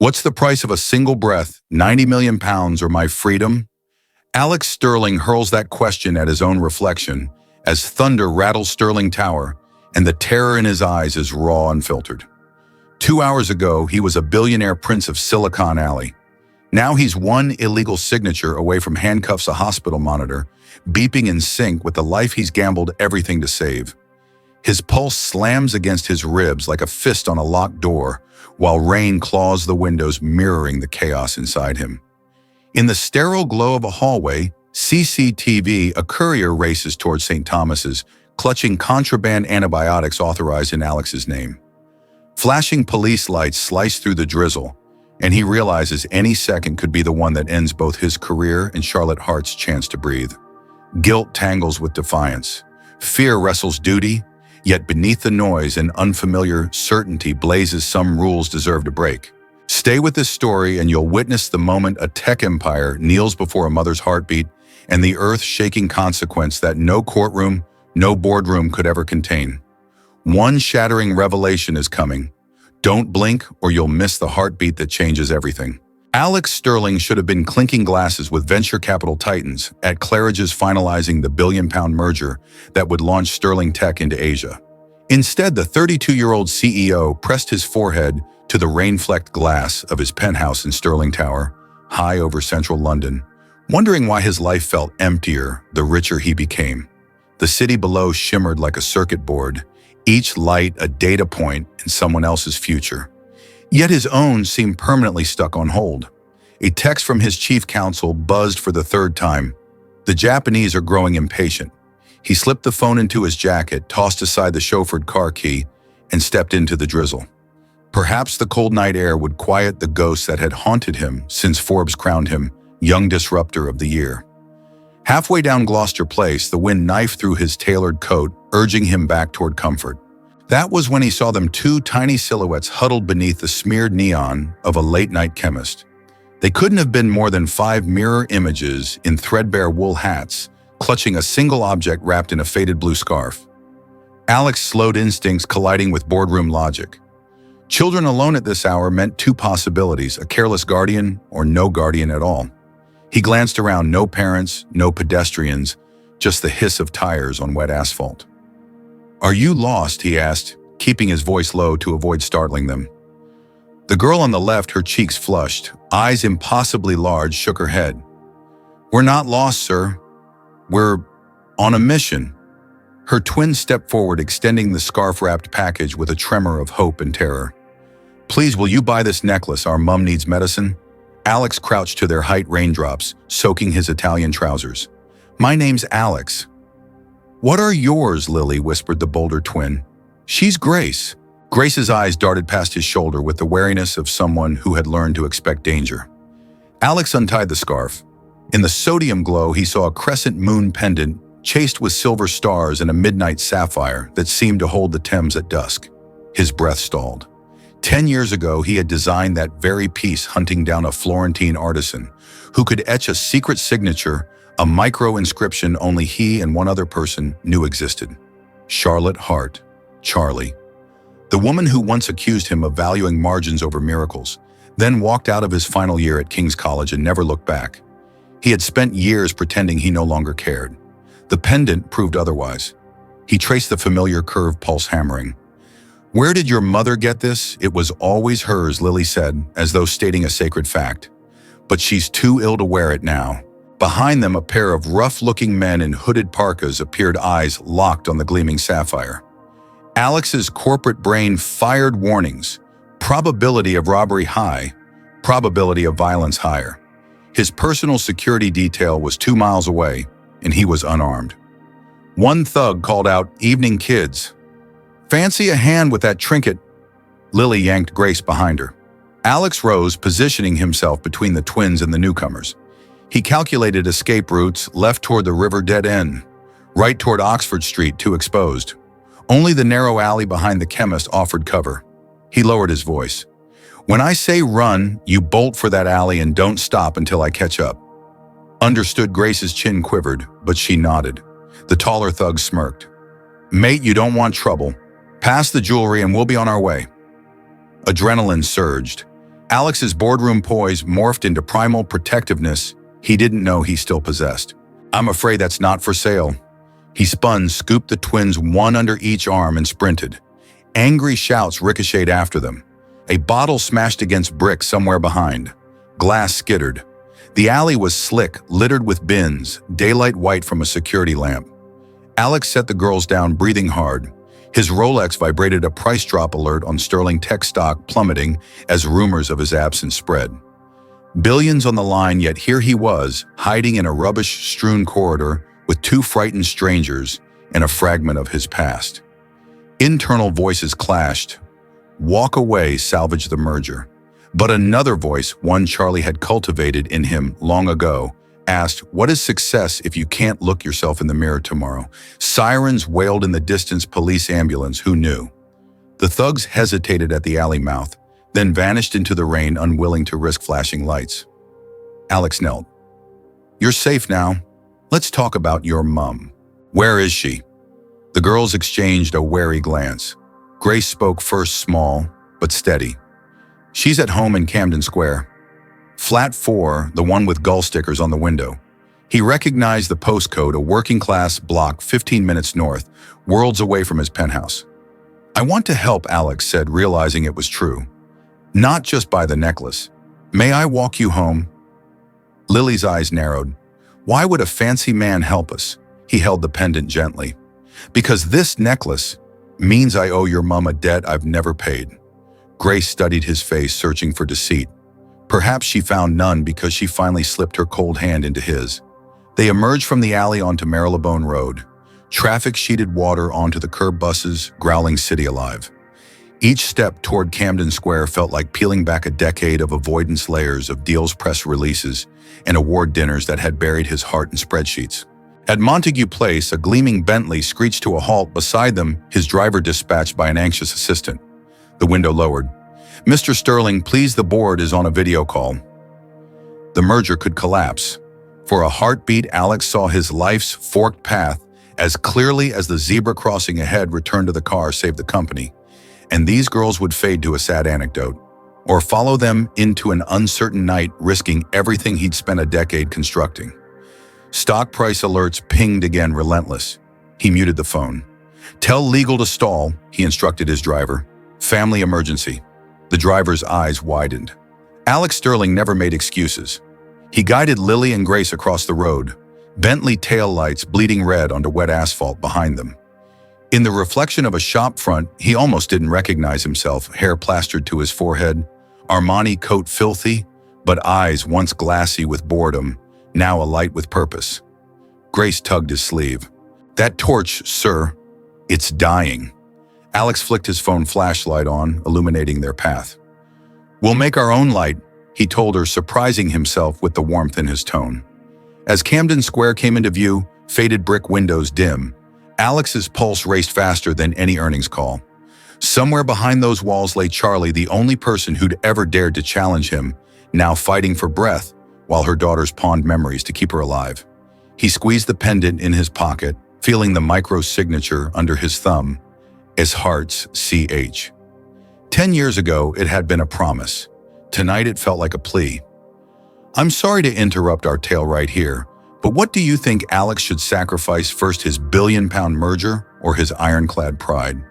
What's the price of a single breath, 90 million pounds, or my freedom? Alex Sterling hurls that question at his own reflection as thunder rattles Sterling Tower and the terror in his eyes is raw and filtered. 2 hours ago, he was a billionaire prince of Silicon Alley. Now he's one illegal signature away from handcuffs, a hospital monitor, beeping in sync with the life he's gambled everything to save. His pulse slams against his ribs like a fist on a locked door, while rain claws the windows, mirroring the chaos inside him. In the sterile glow of a hallway, CCTV, a courier races towards St. Thomas's, clutching contraband antibiotics authorized in Alex's name. Flashing police lights slice through the drizzle, and he realizes any second could be the one that ends both his career and Charlotte Hart's chance to breathe. Guilt tangles with defiance. Fear wrestles duty, yet beneath the noise and unfamiliar certainty blazes some rules deserve to break. Stay with this story and you'll witness the moment a tech empire kneels before a mother's heartbeat and the earth-shaking consequence that no courtroom, no boardroom could ever contain. One shattering revelation is coming. Don't blink or you'll miss the heartbeat that changes everything. Alex Sterling should have been clinking glasses with venture capital titans at Claridge's finalizing the billion-pound merger that would launch Sterling Tech into Asia. Instead, the 32-year-old CEO pressed his forehead to the rain-flecked glass of his penthouse in Sterling Tower, high over central London, wondering why his life felt emptier the richer he became. The city below shimmered like a circuit board, each light a data point in someone else's future. Yet his own seemed permanently stuck on hold. A text from his chief counsel buzzed for the third time. The Japanese are growing impatient. He slipped the phone into his jacket, tossed aside the chauffeured car key, and stepped into the drizzle. Perhaps the cold night air would quiet the ghosts that had haunted him since Forbes crowned him Young Disruptor of the Year. Halfway down Gloucester Place, the wind knifed through his tailored coat, urging him back toward comfort. That was when he saw them, two tiny silhouettes huddled beneath the smeared neon of a late-night chemist. They couldn't have been more than 5 mirror images in threadbare wool hats, clutching a single object wrapped in a faded blue scarf. Alex slowed instincts colliding with boardroom logic. Children alone at this hour meant 2 possibilities, a careless guardian or no guardian at all. He glanced around, no parents, no pedestrians, just the hiss of tires on wet asphalt. "Are you lost?" he asked, keeping his voice low to avoid startling them. The girl on the left, her cheeks flushed, eyes impossibly large, shook her head. "We're not lost, sir. We're on a mission." Her twin stepped forward, extending the scarf-wrapped package with a tremor of hope and terror. "Please, will you buy this necklace? Our mum needs medicine." Alex crouched to their height, raindrops, soaking his Italian trousers. "My name's Alex." "What are yours?" Lily whispered the bolder twin. "She's Grace." Grace's eyes darted past his shoulder with the wariness of someone who had learned to expect danger. Alex untied the scarf. In the sodium glow, he saw a crescent moon pendant chased with silver stars and a midnight sapphire that seemed to hold the Thames at dusk. His breath stalled. 10 years ago, he had designed that very piece, hunting down a Florentine artisan who could etch a secret signature, a micro-inscription only he and one other person knew existed. Charlotte Hart, Charlie. The woman who once accused him of valuing margins over miracles, then walked out of his final year at King's College and never looked back. He had spent years pretending he no longer cared. The pendant proved otherwise. He traced the familiar curve, pulse hammering. "Where did your mother get this?" "It was always hers," Lily said, as though stating a sacred fact. "But she's too ill to wear it now." Behind them, a pair of rough-looking men in hooded parkas appeared, eyes locked on the gleaming sapphire. Alex's corporate brain fired warnings. Probability of robbery high, probability of violence higher. His personal security detail was 2 miles away, and he was unarmed. One thug called out, "Evening, kids. Fancy a hand with that trinket?" Lily yanked Grace behind her. Alex rose, positioning himself between the twins and the newcomers. He calculated escape routes, left toward the river dead end, right toward Oxford Street, too exposed. Only the narrow alley behind the chemist offered cover. He lowered his voice. "When I say run, you bolt for that alley and don't stop until I catch up." Understood. Grace's chin quivered, but she nodded. The taller thug smirked. "Mate, you don't want trouble. Pass the jewelry and we'll be on our way." Adrenaline surged. Alex's boardroom poise morphed into primal protectiveness he didn't know he still possessed. "I'm afraid that's not for sale." He spun, scooped the twins one under each arm, and sprinted. Angry shouts ricocheted after them. A bottle smashed against brick somewhere behind. Glass skittered. The alley was slick, littered with bins, daylight white from a security lamp. Alex set the girls down, breathing hard. His Rolex vibrated, a price drop alert on Sterling tech stock plummeting as rumors of his absence spread. Billions on the line, yet here he was, hiding in a rubbish-strewn corridor with two frightened strangers and a fragment of his past. Internal voices clashed. Walk away, salvage the merger. But another voice, one Charlie had cultivated in him long ago, asked, "What is success if you can't look yourself in the mirror tomorrow?" Sirens wailed in the distance, police ambulance, who knew? The thugs hesitated at the alley mouth, then vanished into the rain, unwilling to risk flashing lights. Alex knelt. "You're safe now. Let's talk about your mum. Where is she?" The girls exchanged a wary glance. Grace spoke first, small but steady. "She's at home in Camden Square. Flat 4, the one with gull stickers on the window." He recognized the postcode, a working-class block 15 minutes north, worlds away from his penthouse. "I want to help," Alex said, realizing it was true. "Not just buy the necklace. May I walk you home?" Lily's eyes narrowed. "Why would a fancy man help us?" He held the pendant gently. "Because this necklace means I owe your mum a debt I've never paid." Grace studied his face, searching for deceit. Perhaps she found none because she finally slipped her cold hand into his. They emerged from the alley onto Marylebone Road. Traffic sheeted water onto the curb, buses, growling city alive. Each step toward Camden Square felt like peeling back a decade of avoidance, layers of deals, press releases, and award dinners that had buried his heart in spreadsheets. At Montague Place, a gleaming Bentley screeched to a halt. Beside them, his driver dispatched by an anxious assistant. The window lowered. "Mr. Sterling, please, the board is on a video call." The merger could collapse. For a heartbeat, Alex saw his life's forked path as clearly as the zebra crossing ahead. Return to the car, save the company. And these girls would fade to a sad anecdote, or follow them into an uncertain night, risking everything he'd spent a decade constructing. Stock price alerts pinged again, relentless. He muted the phone. "Tell legal to stall," he instructed his driver. "Family emergency." The driver's eyes widened. Alex Sterling never made excuses. He guided Lily and Grace across the road, Bentley taillights bleeding red onto wet asphalt behind them. In the reflection of a shop front, he almost didn't recognize himself, hair plastered to his forehead, Armani coat filthy, but eyes once glassy with boredom, now alight with purpose. Grace tugged his sleeve. "That torch, sir, it's dying." Alex flicked his phone flashlight on, illuminating their path. "We'll make our own light," he told her, surprising himself with the warmth in his tone. As Camden Square came into view, faded brick windows dim, Alex's pulse raced faster than any earnings call. Somewhere behind those walls lay Charlie, the only person who'd ever dared to challenge him, now fighting for breath while her daughters pawned memories to keep her alive. He squeezed the pendant in his pocket, feeling the micro-signature under his thumb, as hearts CH. 10 years ago, it had been a promise. Tonight, it felt like a plea. "I'm sorry to interrupt our tale right here, but what do you think Alex should sacrifice first, his billion-pound merger or his ironclad pride?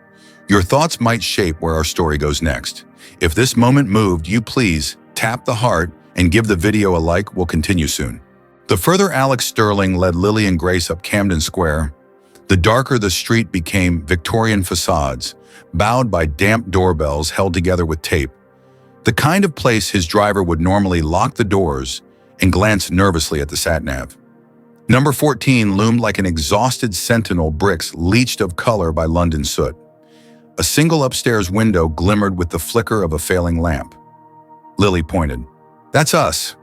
Your thoughts might shape where our story goes next. If this moment moved you, please tap the heart and give the video a like. We'll continue soon." The further Alex Sterling led Lily and Grace up Camden Square, the darker the street became. Victorian facades, bowed by damp doorbells held together with tape. The kind of place his driver would normally lock the doors and glance nervously at the sat-nav. Number 14 loomed like an exhausted sentinel, bricks leached of color by London soot. A single upstairs window glimmered with the flicker of a failing lamp. Lily pointed. "That's us."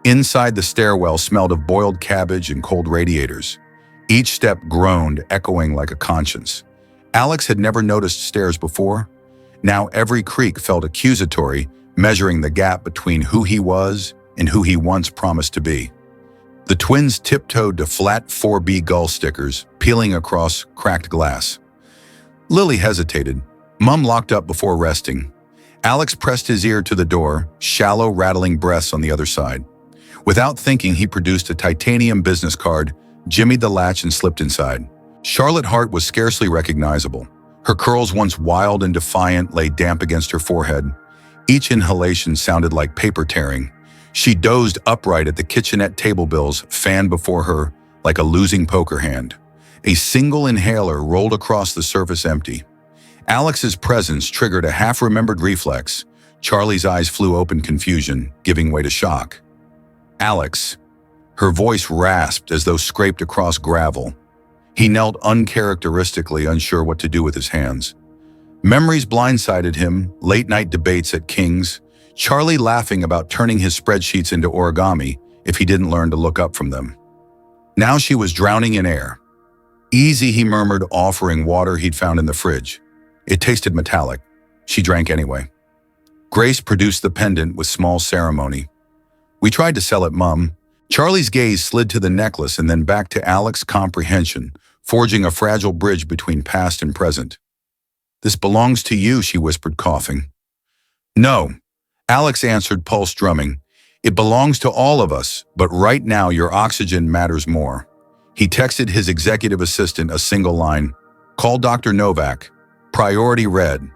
Inside, the stairwell smelled of boiled cabbage and cold radiators. Each step groaned, echoing like a conscience. Alex had never noticed stairs before. Now every creak felt accusatory, measuring the gap between who he was and who he once promised to be. The twins tiptoed to flat 4B gull stickers, peeling across cracked glass. Lily hesitated. Mum locked up before resting. Alex pressed his ear to the door, shallow, rattling breaths on the other side. Without thinking, he produced a titanium business card, jimmied the latch and slipped inside. Charlotte Hart was scarcely recognizable. Her curls, once wild and defiant, lay damp against her forehead. Each inhalation sounded like paper tearing. She dozed upright at the kitchenette table bills fanned before her like a losing poker hand. A single inhaler rolled across the surface empty. Alex's presence triggered a half-remembered reflex. Charlie's eyes flew open, confusion, giving way to shock. Alex. Her voice rasped as though scraped across gravel. He knelt uncharacteristically, unsure what to do with his hands. Memories blindsided him, late-night debates at King's, Charlie laughing about turning his spreadsheets into origami if he didn't learn to look up from them. Now she was drowning in air. "Easy," he murmured, offering water he'd found in the fridge. It tasted metallic. She drank anyway. Grace produced the pendant with small ceremony. "We tried to sell it, Mum." Charlie's gaze slid to the necklace and then back to Alex's comprehension, forging a fragile bridge between past and present. "This belongs to you," she whispered, coughing. "No," Alex answered, pulse drumming. "It belongs to all of us, but right now your oxygen matters more." He texted his executive assistant a single line, "Call Dr. Novak. Priority red."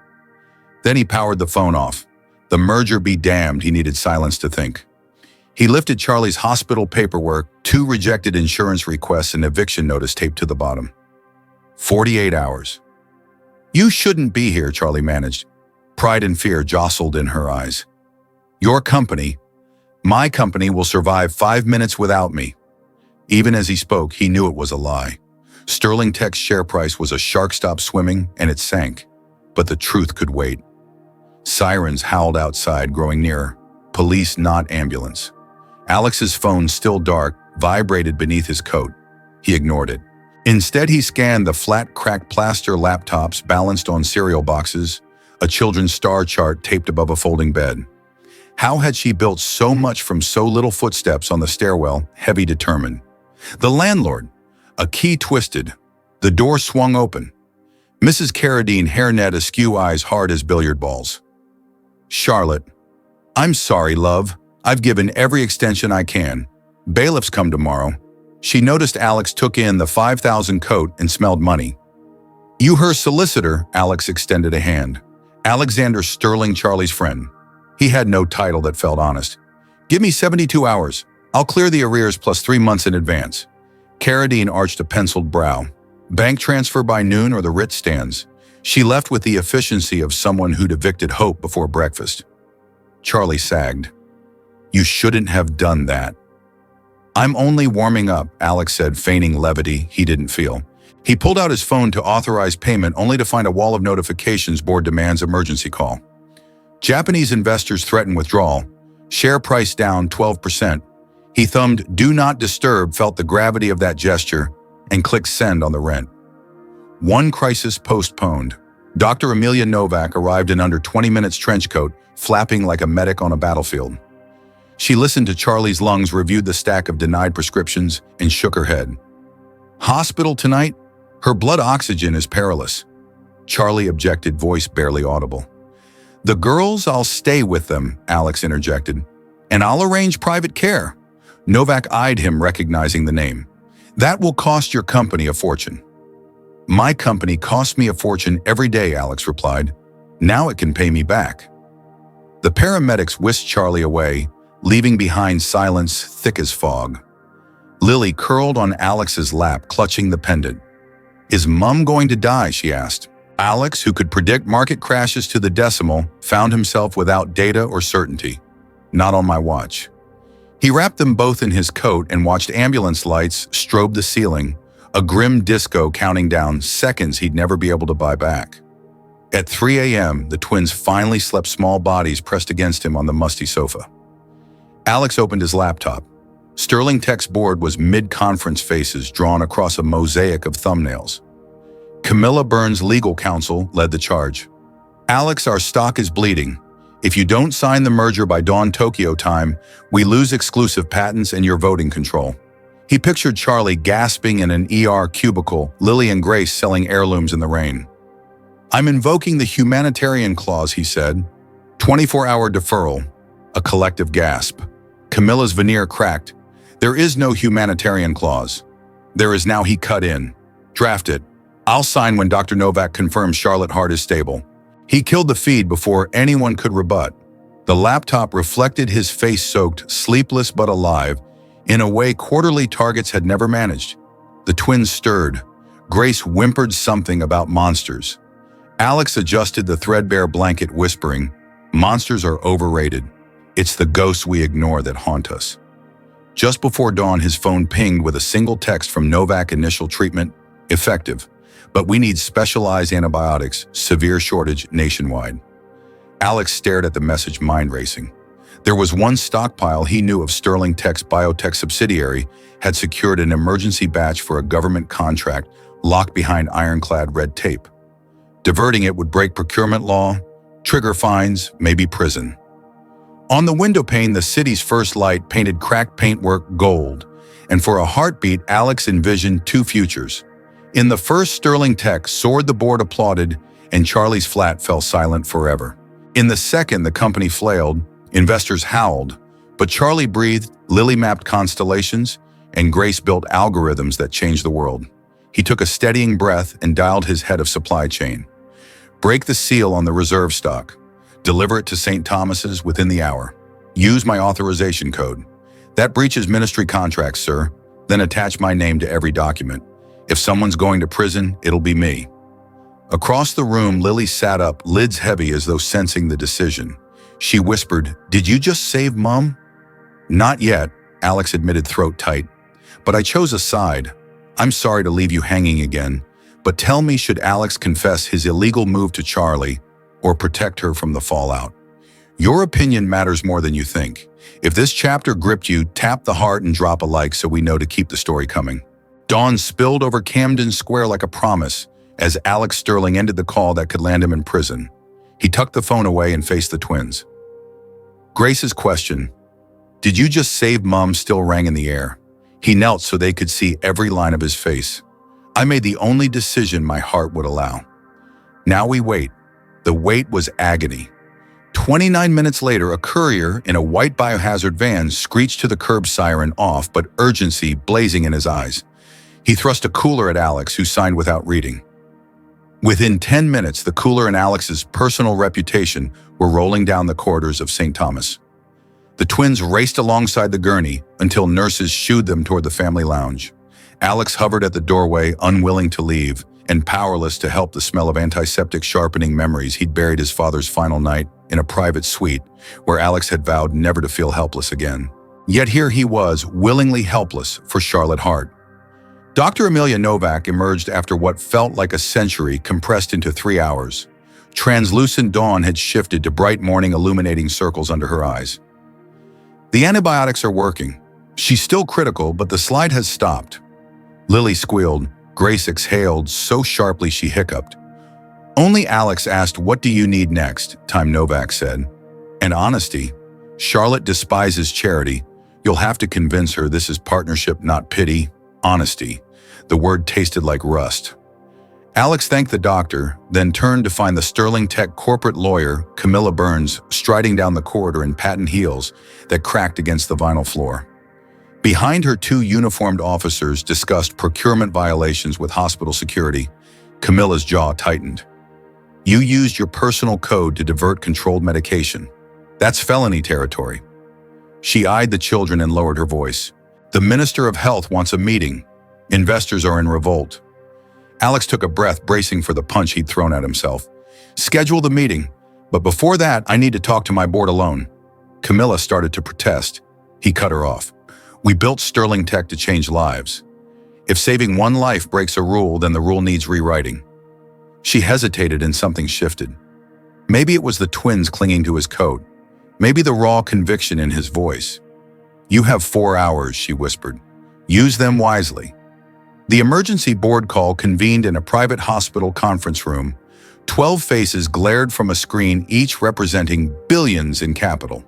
Then he powered the phone off. The merger be damned, he needed silence to think. He lifted Charlie's hospital paperwork, 2 rejected insurance requests and eviction notice taped to the bottom. 48 hours. "You shouldn't be here," Charlie managed. Pride and fear jostled in her eyes. "Your company, my company, will survive 5 minutes without me." Even as he spoke, he knew it was a lie. Sterling Tech's share price was a shark stopped swimming, and it sank. But the truth could wait. Sirens howled outside, growing nearer. Police, not ambulance. Alex's phone, still dark, vibrated beneath his coat. He ignored it. Instead, he scanned the flat, cracked plaster laptops balanced on cereal boxes, a children's star chart taped above a folding bed. How had she built so much from so little? Footsteps on the stairwell, heavy, determined. The landlord. A key twisted. The door swung open. Mrs. Carradine, hairnet askew, eyes hard as billiard balls. "Charlotte, I'm sorry, love. I've given every extension I can. Bailiffs come tomorrow." She noticed Alex took in the 5,000 coat and smelled money. "You her solicitor?" Alex extended a hand. Alexander Sterling, Charlie's friend. He had no title that felt honest. "Give me 72 hours. I'll clear the arrears plus 3 months in advance." Carradine arched a penciled brow. "Bank transfer by noon or the writ stands." She left with the efficiency of someone who'd evicted hope before breakfast. Charlie sagged. "You shouldn't have done that." "I'm only warming up," Alex said, feigning levity he didn't feel. He pulled out his phone to authorize payment, only to find a wall of notifications. Board demands emergency call. Japanese investors threaten withdrawal. Share price down 12%. He thumbed "Do Not Disturb," felt the gravity of that gesture, and clicked send on the rent. One crisis postponed. Dr. Amelia Novak arrived in under 20 minutes, trench coat, flapping like a medic on a battlefield. She listened to Charlie's lungs, reviewed the stack of denied prescriptions, and shook her head. "Hospital tonight? Her blood oxygen is perilous." Charlie objected, voice barely audible. "The girls, I'll stay with them," Alex interjected. "And I'll arrange private care." Novak eyed him, recognizing the name. "That will cost your company a fortune." "My company costs me a fortune every day," Alex replied. "Now it can pay me back." The paramedics whisked Charlie away, leaving behind silence thick as fog. Lily curled on Alex's lap, clutching the pendant. "Is Mum going to die?" she asked. Alex, who could predict market crashes to the decimal, found himself without data or certainty. "Not on my watch." He wrapped them both in his coat and watched ambulance lights strobe the ceiling, a grim disco counting down seconds he'd never be able to buy back. At 3 a.m., the twins finally slept, small bodies pressed against him on the musty sofa. Alex opened his laptop. Sterling Tech's board was mid-conference, faces drawn across a mosaic of thumbnails. Camilla Burns, legal counsel, led the charge. "Alex, our stock is bleeding. If you don't sign the merger by dawn Tokyo time, we lose exclusive patents and your voting control." He pictured Charlie gasping in an ER cubicle, Lily and Grace selling heirlooms in the rain. "I'm invoking the humanitarian clause," he said. 24-hour deferral, a collective gasp. Camilla's veneer cracked. There is no humanitarian clause. There is now. He cut in. Draft it. I'll sign when Dr. Novak confirms Charlotte Hart is stable. He killed the feed before anyone could rebut. The laptop reflected his face-soaked, sleepless but alive, in a way quarterly targets had never managed. The twins stirred. Grace whimpered something about monsters. Alex adjusted the threadbare blanket, whispering, "Monsters are overrated. It's the ghosts we ignore that haunt us." Just before dawn, his phone pinged with a single text from Novak: initial treatment, effective, but we need specialized antibiotics, severe shortage nationwide. Alex stared at the message, mind racing. There was one stockpile he knew of. Sterling Tech's biotech subsidiary had secured an emergency batch for a government contract locked behind ironclad red tape. Diverting it would break procurement law, trigger fines, maybe prison. On the window pane, the city's first light painted cracked paintwork gold, and for a heartbeat, Alex envisioned two futures. In the first, Sterling Tech soared, the board applauded, and Charlie's flat fell silent forever. In the second, the company flailed, investors howled, but Charlie breathed, Lily mapped constellations, and Grace built algorithms that changed the world. He took a steadying breath and dialed his head of supply chain. Break the seal on the reserve stock. Deliver it to St. Thomas's within the hour. Use my authorization code. That breaches ministry contracts, sir. Then attach my name to every document. If someone's going to prison, it'll be me. Across the room, Lily sat up, lids heavy as though sensing the decision. She whispered, "Did you just save Mom?" "Not yet," Alex admitted, throat tight. "But I chose a side. I'm sorry to leave you hanging again, but tell me, should Alex confess his illegal move to Charlie or protect her from the fallout? Your opinion matters more than you think. If this chapter gripped you, tap the heart and drop a like so we know to keep the story coming." Dawn spilled over Camden Square like a promise as Alex Sterling ended the call that could land him in prison. He tucked the phone away and faced the twins. Grace's question, "Did you just save Mom?" still rang in the air. He knelt so they could see every line of his face. "I made the only decision my heart would allow." Now we wait. The wait was agony. 29 minutes later, a courier in a white biohazard van screeched to the curb, siren off, but urgency blazing in his eyes. He thrust a cooler at Alex, who signed without reading. Within 10 minutes, the cooler and Alex's personal reputation were rolling down the corridors of St. Thomas. The twins raced alongside the gurney until nurses shooed them toward the family lounge. Alex hovered at the doorway, unwilling to leave and powerless to help. The smell of antiseptic sharpening memories. He'd buried his father's final night in a private suite where Alex had vowed never to feel helpless again. Yet here he was, willingly helpless for Charlotte Hart. Dr. Amelia Novak emerged after what felt like a century compressed into 3 hours. Translucent dawn had shifted to bright morning, illuminating circles under her eyes. "The antibiotics are working. She's still critical, but the slide has stopped." Lily squealed. Grace exhaled so sharply she hiccuped. Only Alex asked, "What do you need next?" Time Novak said. "And honesty. Charlotte despises charity. You'll have to convince her this is partnership, not pity. Honesty." The word tasted like rust. Alex thanked the doctor, then turned to find the Sterling Tech corporate lawyer, Camilla Burns, striding down the corridor in patent heels that cracked against the vinyl floor. Behind her, 2 uniformed officers discussed procurement violations with hospital security. Camilla's jaw tightened. "You used your personal code to divert controlled medication. That's felony territory." She eyed the children and lowered her voice. "The Minister of Health wants a meeting. Investors are in revolt." Alex took a breath, bracing for the punch he'd thrown at himself. "Schedule the meeting, but before that, I need to talk to my board alone." Camilla started to protest. He cut her off. "We built Sterling Tech to change lives. If saving one life breaks a rule, then the rule needs rewriting." She hesitated and something shifted. Maybe it was the twins clinging to his coat. Maybe the raw conviction in his voice. "You have 4 hours," she whispered. "Use them wisely." The emergency board call convened in a private hospital conference room. 12 faces glared from a screen, each representing billions in capital.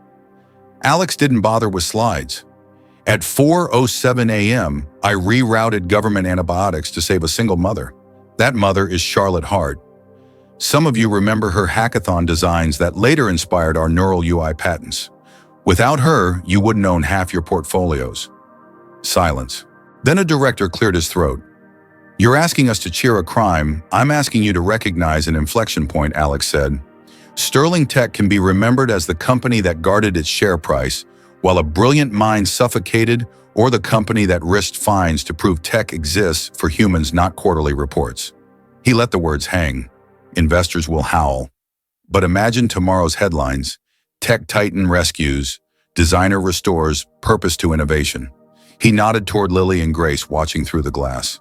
Alex didn't bother with slides. At 4:07 a.m., I rerouted government antibiotics to save a single mother. That mother is Charlotte Hart. Some of you remember her hackathon designs that later inspired our neural UI patents. Without her, you wouldn't own half your portfolios. Silence. Then a director cleared his throat. You're asking us to cheer a crime. I'm asking you to recognize an inflection point, Alex said. Sterling Tech can be remembered as the company that guarded its share price, while a brilliant mind suffocated, or the company that risked fines to prove tech exists for humans, not quarterly reports. He let the words hang. Investors will howl. But imagine tomorrow's headlines. Tech titan rescues, designer restores, purpose to innovation. He nodded toward Lily and Grace watching through the glass.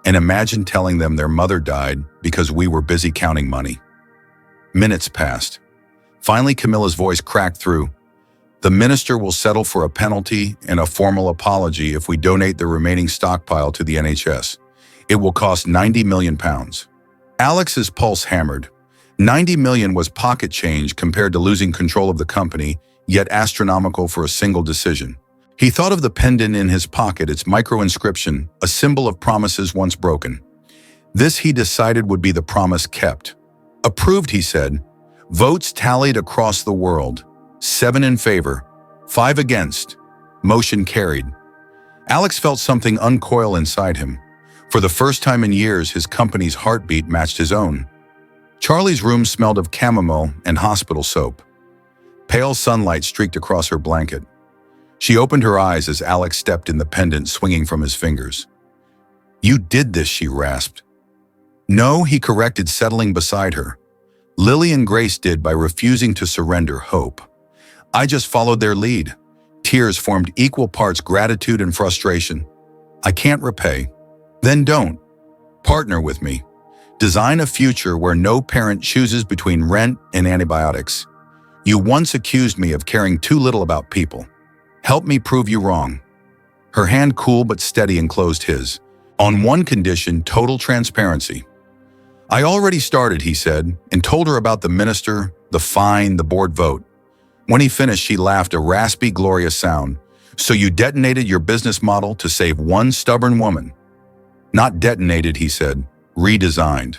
And imagine telling them their mother died because we were busy counting money. Minutes passed. Finally, Camilla's voice cracked through. The minister will settle for a penalty and a formal apology if we donate the remaining stockpile to the NHS. It will cost £90 million. Alex's pulse hammered. 90 million was pocket change compared to losing control of the company, yet astronomical for a single decision. He thought of the pendant in his pocket, its micro-inscription, a symbol of promises once broken. This, he decided, would be the promise kept. Approved, he said. Votes tallied across the world. 7 in favor, 5 against. Motion carried. Alex felt something uncoil inside him. For the first time in years, his company's heartbeat matched his own. Charlie's room smelled of chamomile and hospital soap. Pale sunlight streaked across her blanket. She opened her eyes as Alex stepped in the pendant swinging from his fingers. You did this, she rasped. No, he corrected, settling beside her. Lily and Grace did by refusing to surrender hope. I just followed their lead. Tears formed equal parts gratitude and frustration. I can't repay. Then don't. Partner with me. Design a future where no parent chooses between rent and antibiotics. You once accused me of caring too little about people. Help me prove you wrong. Her hand, cool but steady, enclosed his. On one condition, total transparency. I already started, he said, and told her about the minister, the fine, the board vote. When he finished, she laughed, a raspy, glorious sound. So you detonated your business model to save one stubborn woman. Not detonated, he said. Redesigned.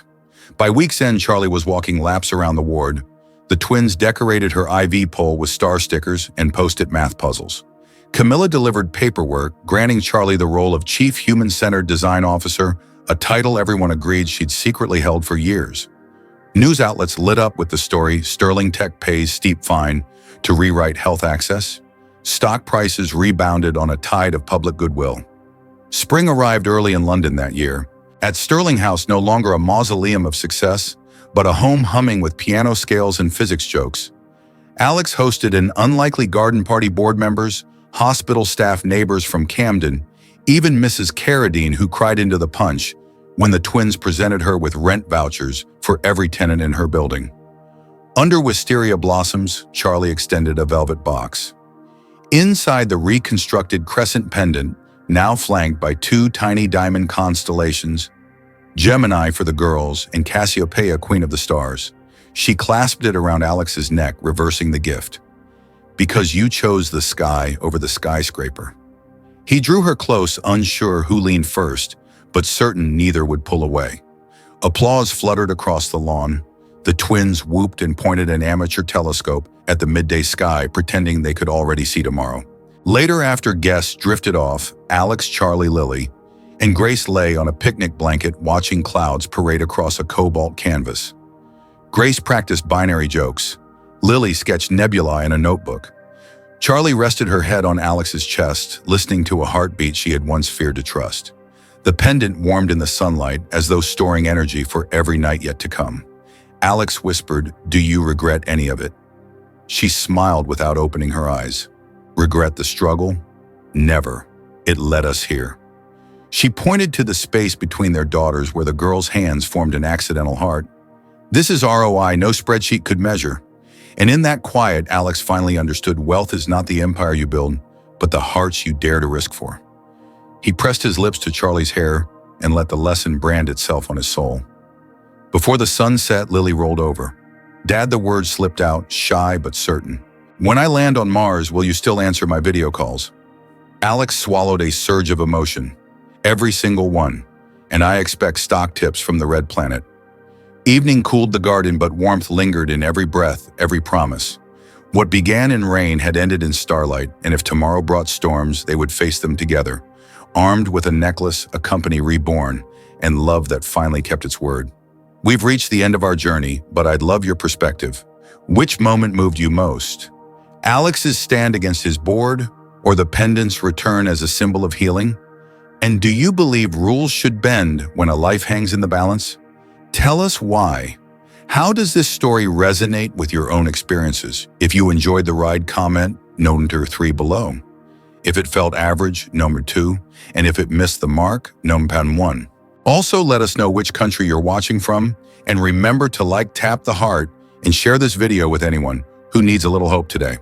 By week's end, Charlie was walking laps around the ward. The twins decorated her IV pole with star stickers and post-it math puzzles. Camilla delivered paperwork, granting Charlie the role of Chief Human-Centered Design Officer, a title everyone agreed she'd secretly held for years. News outlets lit up with the story, Sterling Tech pays steep fine to rewrite health access. Stock prices rebounded on a tide of public goodwill. Spring arrived early in London that year. At Sterling House, no longer a mausoleum of success, but a home humming with piano scales and physics jokes. Alex hosted an unlikely garden party, board members, hospital staff, neighbors from Camden, even Mrs. Carradine, who cried into the punch when the twins presented her with rent vouchers for every tenant in her building. Under wisteria blossoms, Charlie extended a velvet box. Inside the reconstructed crescent pendant, now flanked by 2 tiny diamond constellations, Gemini for the girls and Cassiopeia, queen of the stars. She clasped it around Alex's neck, reversing the gift. Because you chose the sky over the skyscraper. He drew her close, unsure who leaned first, but certain neither would pull away. Applause fluttered across the lawn. The twins whooped and pointed an amateur telescope at the midday sky, pretending they could already see tomorrow. Later, after guests drifted off, Alex, Charlie, Lily, and Grace lay on a picnic blanket watching clouds parade across a cobalt canvas. Grace practiced binary jokes. Lily sketched nebulae in a notebook. Charlie rested her head on Alex's chest, listening to a heartbeat she had once feared to trust. The pendant warmed in the sunlight, as though storing energy for every night yet to come. Alex whispered, "Do you regret any of it?" She smiled without opening her eyes. Regret the struggle? Never. It led us here. She pointed to the space between their daughters where the girl's hands formed an accidental heart. This is ROI no spreadsheet could measure. And in that quiet, Alex finally understood wealth is not the empire you build, but the hearts you dare to risk for. He pressed his lips to Charlie's hair and let the lesson brand itself on his soul. Before the sun set, Lily rolled over. Dad, the words slipped out, shy but certain. When I land on Mars, will you still answer my video calls? Alex swallowed a surge of emotion. Every single one. And I expect stock tips from the Red Planet. Evening cooled the garden, but warmth lingered in every breath, every promise. What began in rain had ended in starlight, and if tomorrow brought storms, they would face them together, armed with a necklace, a company reborn, and love that finally kept its word. We've reached the end of our journey, but I'd love your perspective. Which moment moved you most? Alex's stand against his board, or the pendant's return as a symbol of healing? And do you believe rules should bend when a life hangs in the balance? Tell us why. How does this story resonate with your own experiences? If you enjoyed the ride, comment number 3 below. If it felt average, number 2. And if it missed the mark, number 1. Also, let us know which country you're watching from. And remember to like, tap the heart, and share this video with anyone who needs a little hope today.